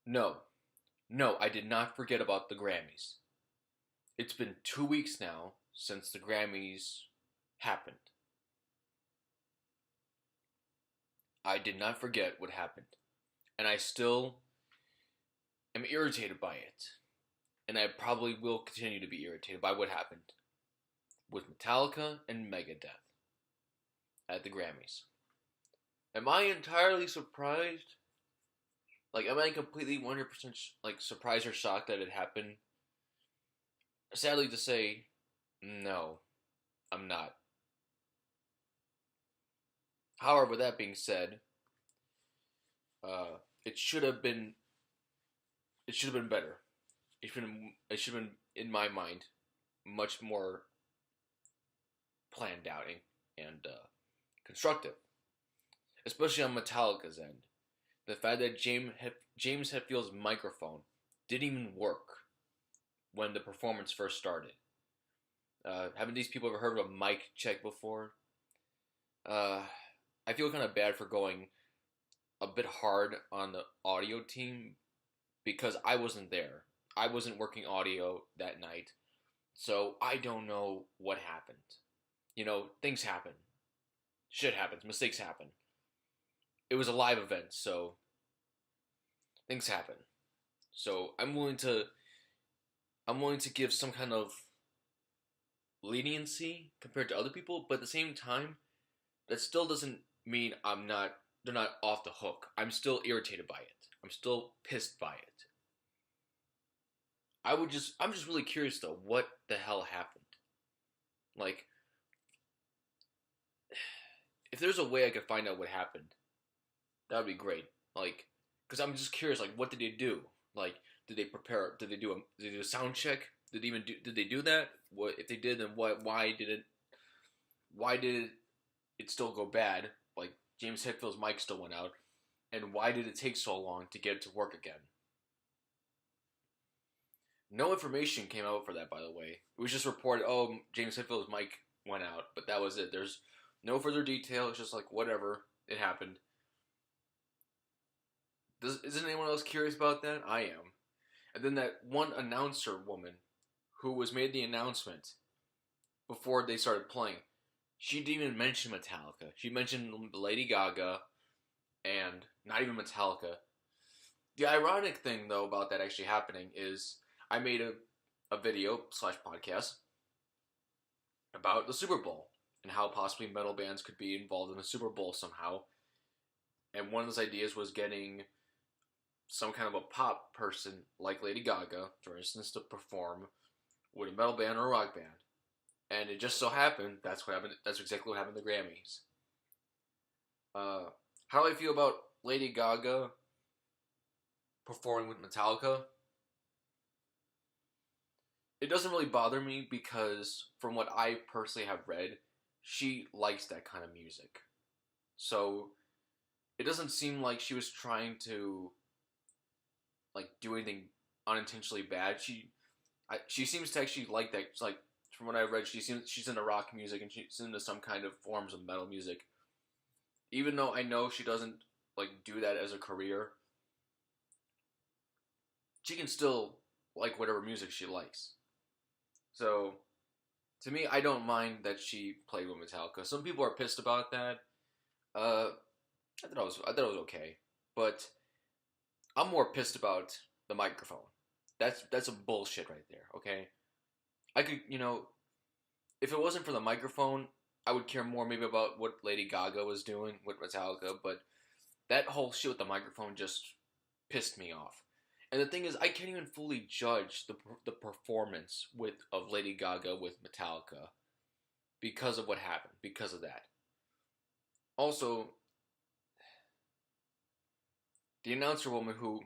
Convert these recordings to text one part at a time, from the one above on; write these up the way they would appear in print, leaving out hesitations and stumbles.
No, no, I did not forget about the Grammys. It's been 2 weeks now since the Grammys happened. I did not forget what happened, and I still am irritated by it. And I probably will continue to be irritated by what happened with Metallica and Megadeth at the Grammys. Am I entirely surprised? Like, am I completely 100% surprised or shocked that it happened? Sadly to say, no, I'm not. However, that being said, it should have been better. It should have been in my mind much more planned out and constructive, especially on Metallica's end. The fact that James Hetfield's microphone didn't even work when the performance first started. Haven't these people ever heard of a mic check before? Uh, I feel kind of bad for going a bit hard on the audio team because I wasn't there. I wasn't working audio that night, so I don't know what happened. Things happen. Shit happens. Mistakes happen. It was a live event, so things happen. So I'm willing to give some kind of leniency compared to other people, but at the same time, that still doesn't mean they're not off the hook. I'm still irritated by it. I'm still pissed by it. I'm just really curious though, what the hell happened? Like, if there's a way I could find out what happened, that would be great. Like, because I'm just curious, like, what did they do? Like, did they prepare? Did they do a sound check? Did they do that? What if they did? Then what? Why did it still go bad? Like James Hetfield's mic still went out, and why did it take so long to get it to work again? No information came out for that, by the way. It was just reported, oh, James Hetfield's mic went out, but that was it. There's no further detail. It's just like whatever, it happened. Isn't anyone else curious about that? I am. And then that one announcer woman who was made the announcement before they started playing, she didn't even mention Metallica. She mentioned Lady Gaga and not even Metallica. The ironic thing, though, about that actually happening is I made a video slash podcast about the Super Bowl and how possibly metal bands could be involved in the Super Bowl somehow. And one of those ideas was getting some kind of a pop person like Lady Gaga, for instance, to perform with a metal band or a rock band. And it just so happened that's what happened. That's exactly what happened at the Grammys. How do I feel about Lady Gaga performing with Metallica? It doesn't really bother me because, from what I personally have read, she likes that kind of music. So it doesn't seem like she was trying to do anything unintentionally bad. She seems to actually like that. It's like from what I read, she's into rock music and she's into some kind of forms of metal music. Even though I know she doesn't do that as a career, she can still like whatever music she likes. So to me, I don't mind that she played with Metallica. Some people are pissed about that. Uh, I thought it was okay, but I'm more pissed about the microphone. That's some bullshit right there. Okay, I could if it wasn't for the microphone, I would care more maybe about what Lady Gaga was doing with Metallica. But that whole shit with the microphone just pissed me off. And the thing is, I can't even fully judge the performance of Lady Gaga with Metallica because of what happened. Because of that. Also, the announcer woman who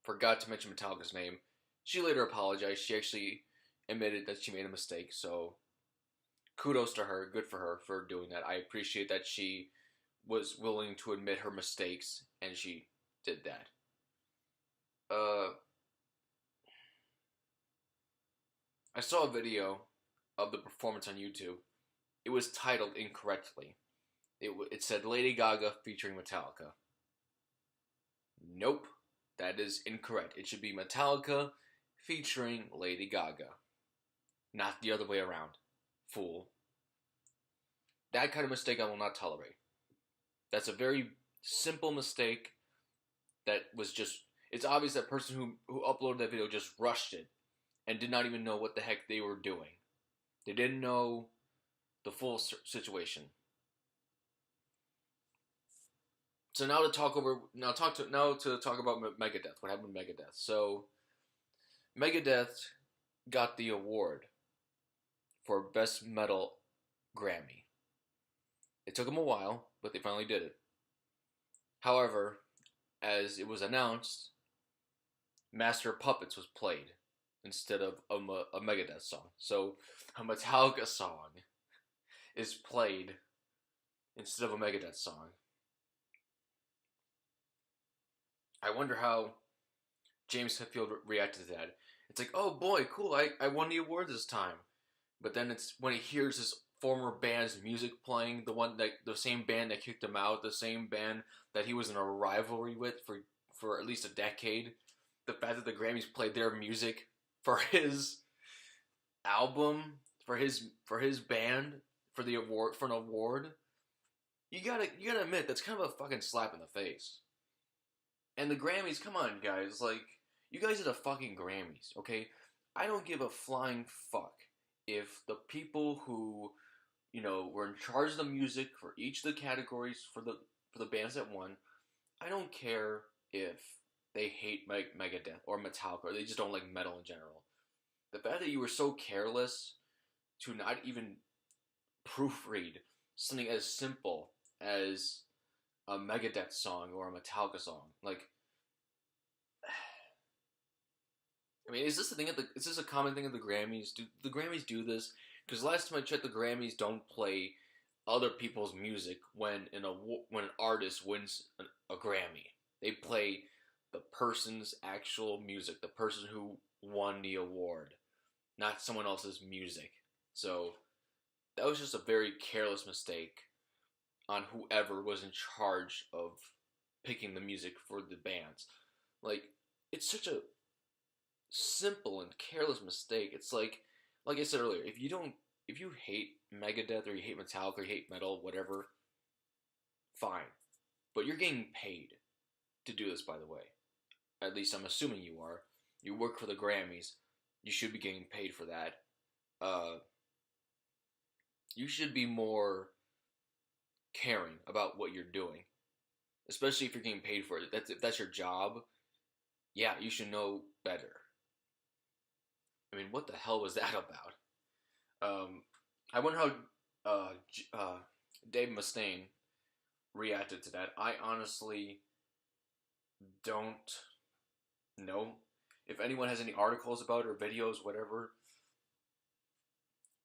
forgot to mention Metallica's name, she later apologized. She actually admitted that she made a mistake. So kudos to her. Good for her for doing that. I appreciate that she was willing to admit her mistakes and she did that. Uh, I saw a video of the performance on YouTube. It was titled incorrectly. It said Lady Gaga featuring Metallica. Nope. That is incorrect. It should be Metallica featuring Lady Gaga, not the other way around. Fool. That kind of mistake I will not tolerate. That's a very simple mistake that was just. It's obvious that person who uploaded that video just rushed it and did not even know what the heck they were doing. They didn't know the full situation. So now to talk about Megadeth. What happened with Megadeth? So Megadeth got the award for Best Metal Grammy. It took them a while, but they finally did it. However, as it was announced, Master of Puppets was played instead of a Megadeth song. So a Metallica song is played instead of a Megadeth song. I wonder how James Hetfield reacted to that. It's like, oh boy, cool, I won the award this time. But then it's when he hears his former band's music playing, the same band that kicked him out, the same band that he was in a rivalry with for at least a decade. The fact that the Grammys played their music for his album, for his band, for the award, for an award, you gotta admit that's kind of a fucking slap in the face. And the Grammys, come on, guys, like, you guys are the fucking Grammys, okay? I don't give a flying fuck if the people who, were in charge of the music for each of the categories for the bands that won, I don't care if they hate Megadeth or Metallica, or they just don't like metal in general. The fact that you were so careless to not even proofread something as simple as a Megadeth song or a Metallica song, like, I mean, is this a thing is this a common thing at the Grammys? Do the Grammys do this? Because last time I checked, the Grammys don't play other people's music when an artist wins a Grammy. They play the person's actual music, the person who won the award, not someone else's music. So that was just a very careless mistake on whoever was in charge of picking the music for the bands. Like, it's such a simple and careless mistake. It's like I said earlier, if you hate Megadeth or you hate Metallica or you hate metal, whatever, fine. But you're getting paid to do this, by the way. At least I'm assuming you are. You work for the Grammys. You should be getting paid for that. You should be more caring about what you're doing, especially if you're getting paid for it. If that's your job, yeah, you should know better. I mean, what the hell was that about? I wonder how Dave Mustaine reacted to that. I honestly don't know. If anyone has any articles about it or videos, whatever,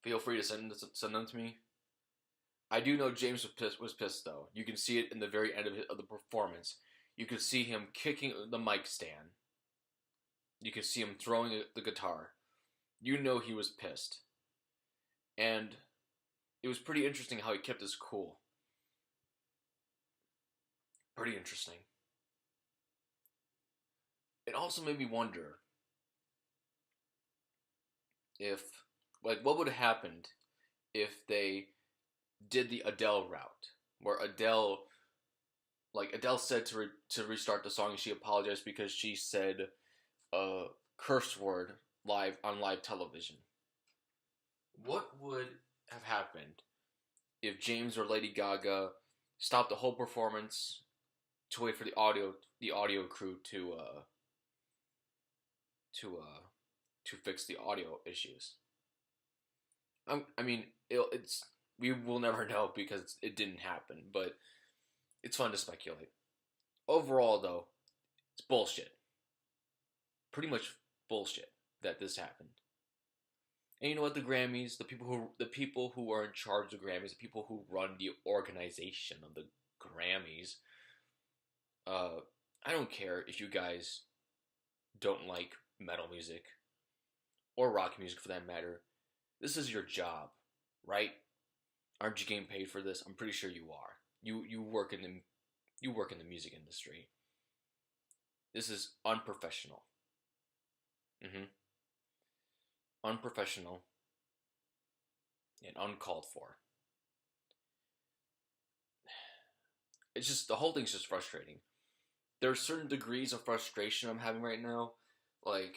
feel free to send them to me. I do know James was pissed though. You can see it in the very end of the performance. You could see him kicking the mic stand. You could see him throwing the guitar. You know he was pissed. And it was pretty interesting how he kept his cool. Pretty interesting. It also made me wonder if, what would have happened if they did the Adele route, where Adele said to restart the song, and she apologized because she said a curse word on live television. What would have happened if James or Lady Gaga stopped the whole performance to wait for the audio crew to fix the audio issues? I mean, we will never know because it didn't happen, but it's fun to speculate. Overall, though, it's bullshit. Pretty much bullshit that this happened. And you know what? The Grammys, the people who are in charge of the Grammys, the people who run the organization of the Grammys, I don't care if you guys don't like metal music or rock music for that matter. This is your job, right? Aren't you getting paid for this? I'm pretty sure you are. You work in the music industry. This is unprofessional. Unprofessional and uncalled for. It's just, the whole thing's just frustrating. There are certain degrees of frustration I'm having right now, like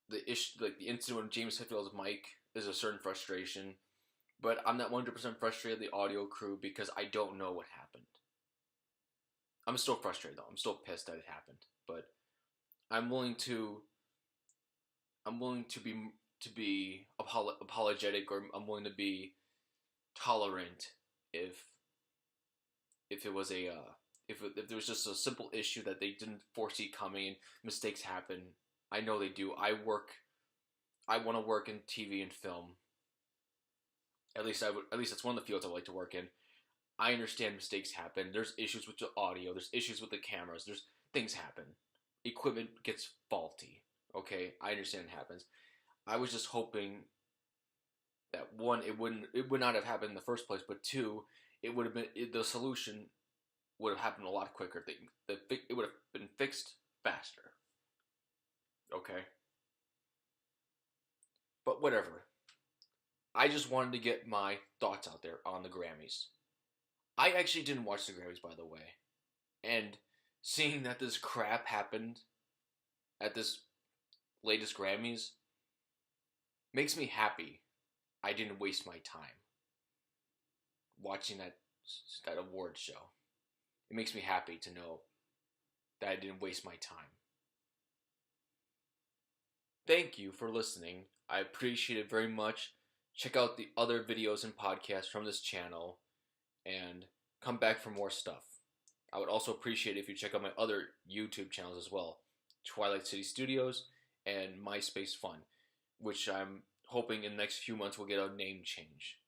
the incident with James Hetfield's mic is a certain frustration, but I'm not 100% frustrated with the audio crew because I don't know what happened. I'm still frustrated though. I'm still pissed that it happened, but I'm willing to be apologetic, or I'm willing to be tolerant if it was a if there was just a simple issue that they didn't foresee coming and mistakes happen. I know they do. I want to work in TV and film. At least that's one of the fields I would like to work in. I understand mistakes happen. There's issues with the audio. There's issues with the cameras. There's things happen. Equipment gets faulty. Okay, I understand it happens. I was just hoping that one, it would not have happened in the first place, but two, it would have been the solution would have happened a lot quicker. It would have been fixed faster. Okay, but whatever. I just wanted to get my thoughts out there on the Grammys. I actually didn't watch the Grammys, by the way, and seeing that this crap happened at this latest Grammys makes me happy I didn't waste my time watching that award show. It makes me happy to know that I didn't waste my time. Thank you for listening. I appreciate it very much. Check out the other videos and podcasts from this channel and come back for more stuff. I would also appreciate it if you check out my other YouTube channels as well, Twilight City Studios and MySpace Fun, which I'm hoping in the next few months will get a name change.